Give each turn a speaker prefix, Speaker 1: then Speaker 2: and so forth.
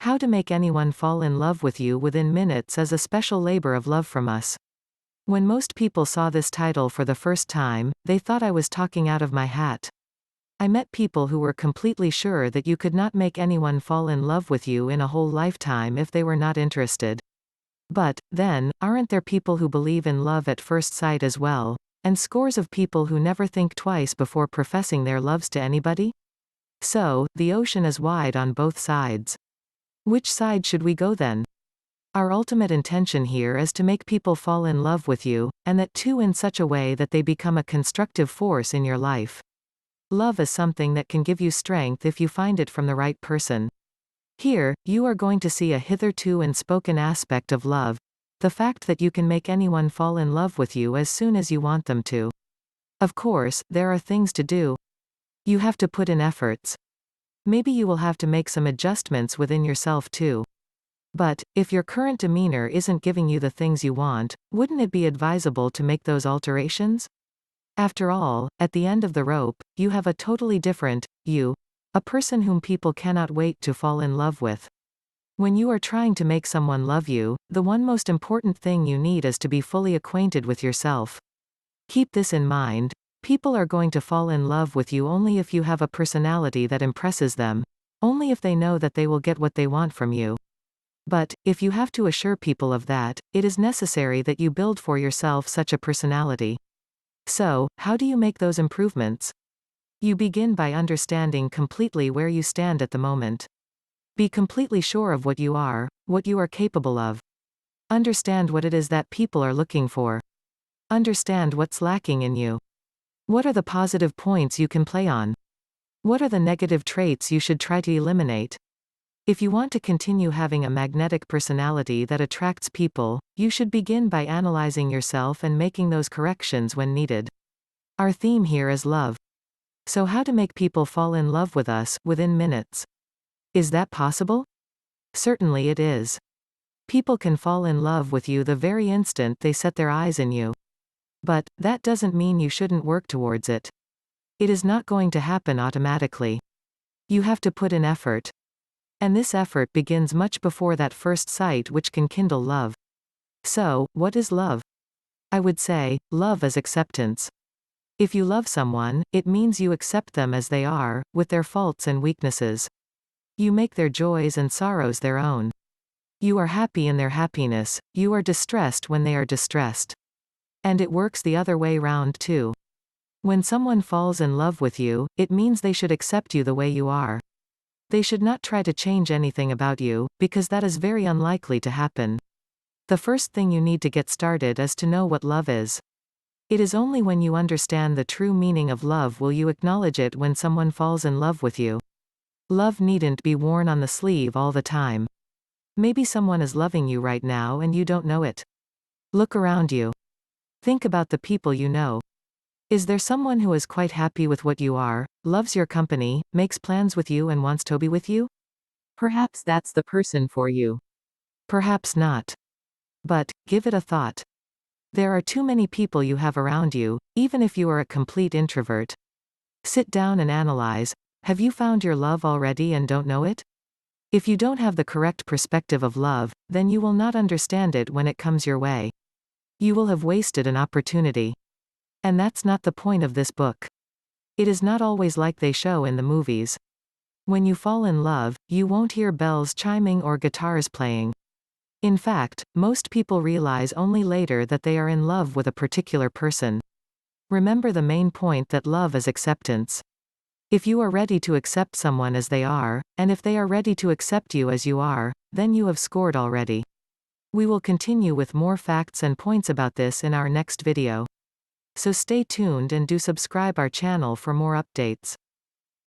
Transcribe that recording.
Speaker 1: How to make anyone fall in love with you within minutes is a special labor of love from us. When most people saw this title for the first time, they thought I was talking out of my hat. I met people who were completely sure that you could not make anyone fall in love with you in a whole lifetime if they were not interested. But, then, aren't there people who believe in love at first sight as well? And scores of people who never think twice before professing their loves to anybody? So, the ocean is wide on both sides. Which side should we go then? Our ultimate intention here is to make people fall in love with you, and that too in such a way that they become a constructive force in your life. Love is something that can give you strength if you find it from the right person. Here, you are going to see a hitherto unspoken aspect of love, the fact that you can make anyone fall in love with you as soon as you want them to. Of course, there are things to do. You have to put in efforts. Maybe you will have to make some adjustments within yourself too. But, if your current demeanor isn't giving you the things you want, wouldn't it be advisable to make those alterations? After all, at the end of the rope, you have a totally different you, a person whom people cannot wait to fall in love with. When you are trying to make someone love you, the one most important thing you need is to be fully acquainted with yourself. Keep this in mind. People are going to fall in love with you only if you have a personality that impresses them, only if they know that they will get what they want from you. But, if you have to assure people of that, it is necessary that you build for yourself such a personality. So, how do you make those improvements? You begin by understanding completely where you stand at the moment. Be completely sure of what you are capable of. Understand what it is that people are looking for. Understand what's lacking in you. What are the positive points you can play on? What are the negative traits you should try to eliminate? If you want to continue having a magnetic personality that attracts people, you should begin by analyzing yourself and making those corrections when needed. Our theme here is love. So how to make people fall in love with us within minutes? Is that possible? Certainly it is. People can fall in love with you the very instant they set their eyes on you. But, that doesn't mean you shouldn't work towards it. It is not going to happen automatically. You have to put in effort. And this effort begins much before that first sight which can kindle love. So, what is love? I would say, love is acceptance. If you love someone, it means you accept them as they are, with their faults and weaknesses. You make their joys and sorrows their own. You are happy in their happiness, you are distressed when they are distressed. And it works the other way round too. When someone falls in love with you, it means they should accept you the way you are. They should not try to change anything about you, because that is very unlikely to happen. The first thing you need to get started is to know what love is. It is only when you understand the true meaning of love will you acknowledge it when someone falls in love with you. Love needn't be worn on the sleeve all the time. Maybe someone is loving you right now and you don't know it. Look around you. Think about the people you know. Is there someone who is quite happy with what you are, loves your company, makes plans with you and wants to be with you? Perhaps that's the person for you. Perhaps not. But, give it a thought. There are too many people you have around you, even if you are a complete introvert. Sit down and analyze. Have you found your love already and don't know it? If you don't have the correct perspective of love, then you will not understand it when it comes your way. You will have wasted an opportunity. And that's not the point of this book. It is not always like they show in the movies. When you fall in love, you won't hear bells chiming or guitars playing. In fact, most people realize only later that they are in love with a particular person. Remember the main point that love is acceptance. If you are ready to accept someone as they are, and if they are ready to accept you as you are, then you have scored already. We will continue with more facts and points about this in our next video. So stay tuned and do subscribe our channel for more updates.